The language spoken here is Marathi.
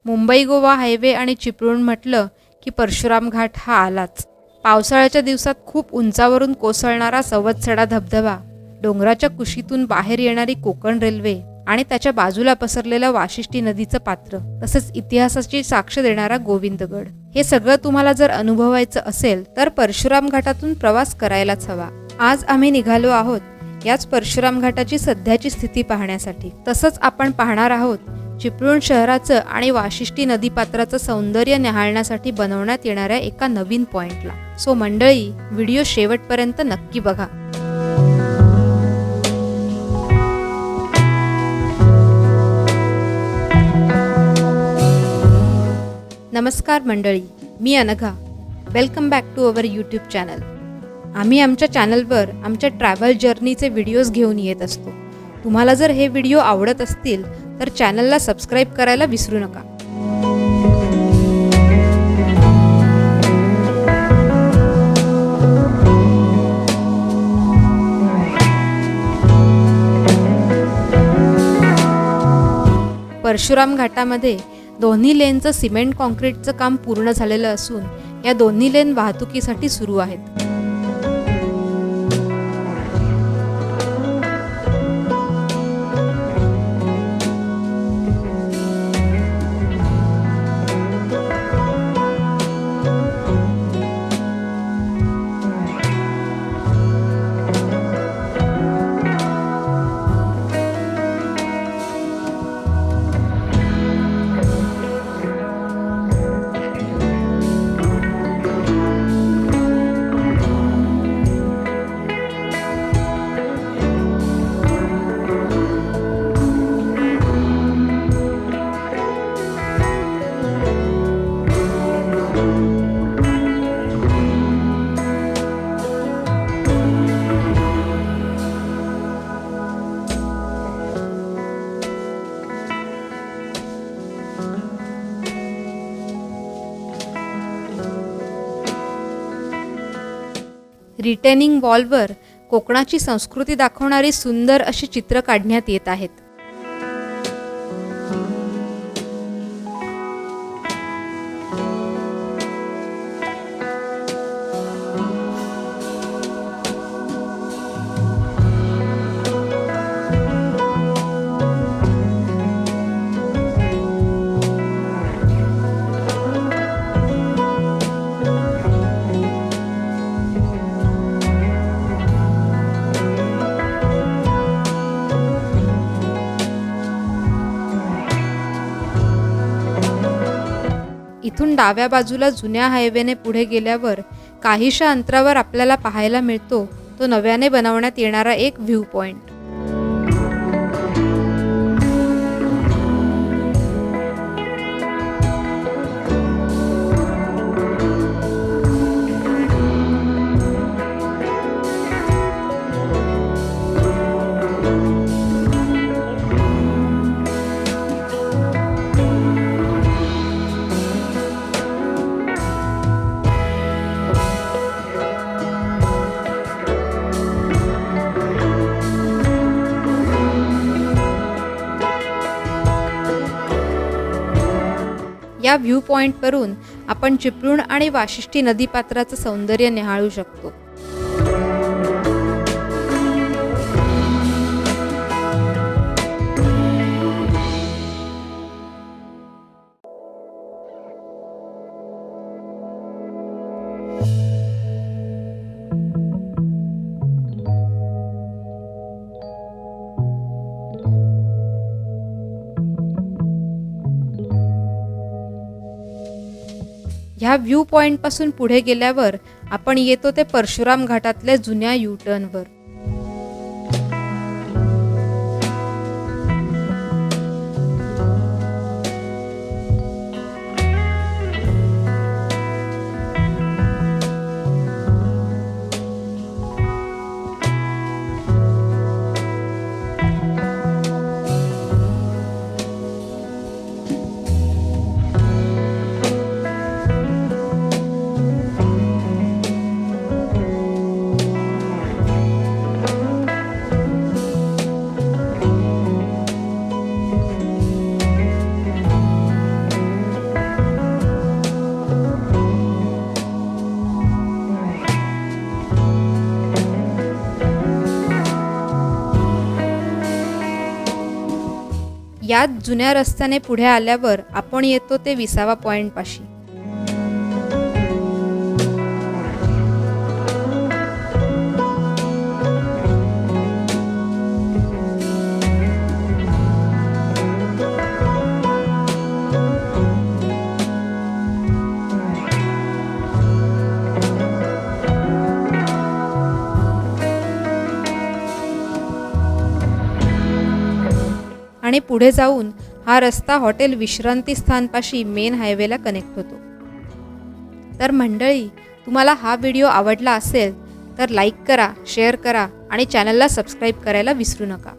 मुंबई गोवा हायवे आणि चिपळूण म्हटलं की परशुराम घाट हा आलाच. पावसाळ्याच्या दिवसात खूप उंचावरून कोसळणारा सवत्सडा धबधबा, डोंगराच्या कुशीतून बाहेर येणारी कोकण रेल्वे आणि त्याच्या बाजूला पसरलेलं वाशिष्ठी नदीचं पात्र, तसेच इतिहासाची साक्ष देणारा गोविंदगड, हे सगळं तुम्हाला जर अनुभवायचं असेल तर परशुराम घाटातून प्रवास करायलाच हवा. आज आम्ही निघालो आहोत याच परशुराम घाटाची सध्याची स्थिती पाहण्यासाठी. तसंच आपण पाहणार आहोत चिपळूण शहराचं आणि वाशिष्ठी नदीपात्राचं सौंदर्य न्याहाळण्यासाठी बनवण्यात येणाऱ्या एका नवीन पॉइंटला. सो मंडळी, व्हिडिओ शेवटपर्यंत नक्की बघा. नमस्कार मंडळी, मी Anagha. Welcome back to our YouTube channel. आम्ही आमच्या चॅनलवर आमच्या ट्रॅव्हल जर्नीचे व्हिडिओज घेऊन येत असतो. तुम्हाला जर हे व्हिडिओ आवडत असतील तर चॅनलला सबस्क्राईब करायला विसरू नका. परशुराम घाटामध्ये दोन्ही लेनचं सिमेंट कॉन्क्रीटचं काम पूर्ण झालेलं असून या दोन्ही लेन वाहतुकीसाठी सुरू आहेत. रिटेनिंग वॉलवर कोकणाची संस्कृती दाखवणारी सुंदर अशी चित्र काढण्यात येत आहेत. इथून डाव्या बाजूला जुन्या हायवेने पुढे गेल्यावर काहीशा अंतरावर आपल्याला पाहायला मिळतो तो नव्याने बनवण्यात येणारा एक व्ह्यू पॉइंट. या व्ह्यू पॉइंटवरून आपण चिपळूण आणि वाशिष्ठी नदीपात्राचं सौंदर्य निहाळू शकतो. ह्या व्ह्यू पॉइंटपासून पुढे गेल्यावर आपण येतो ते परशुराम घाटातल्या जुन्या यू-टर्नवर. याच जुन्या रस्त्याने पुढे आल्यावर आपण येतो ते 20वा पॉइंट पाशी. आणि पुढे जाऊन हा रस्ता हॉटेल विश्रांती स्थानपाशी मेन हायवेला कनेक्ट होतो. तर मंडळी, तुम्हाला हा व्हिडिओ आवडला असेल तर लाईक करा, शेअर करा आणि चॅनलला सबस्क्राईब करायला विसरू नका.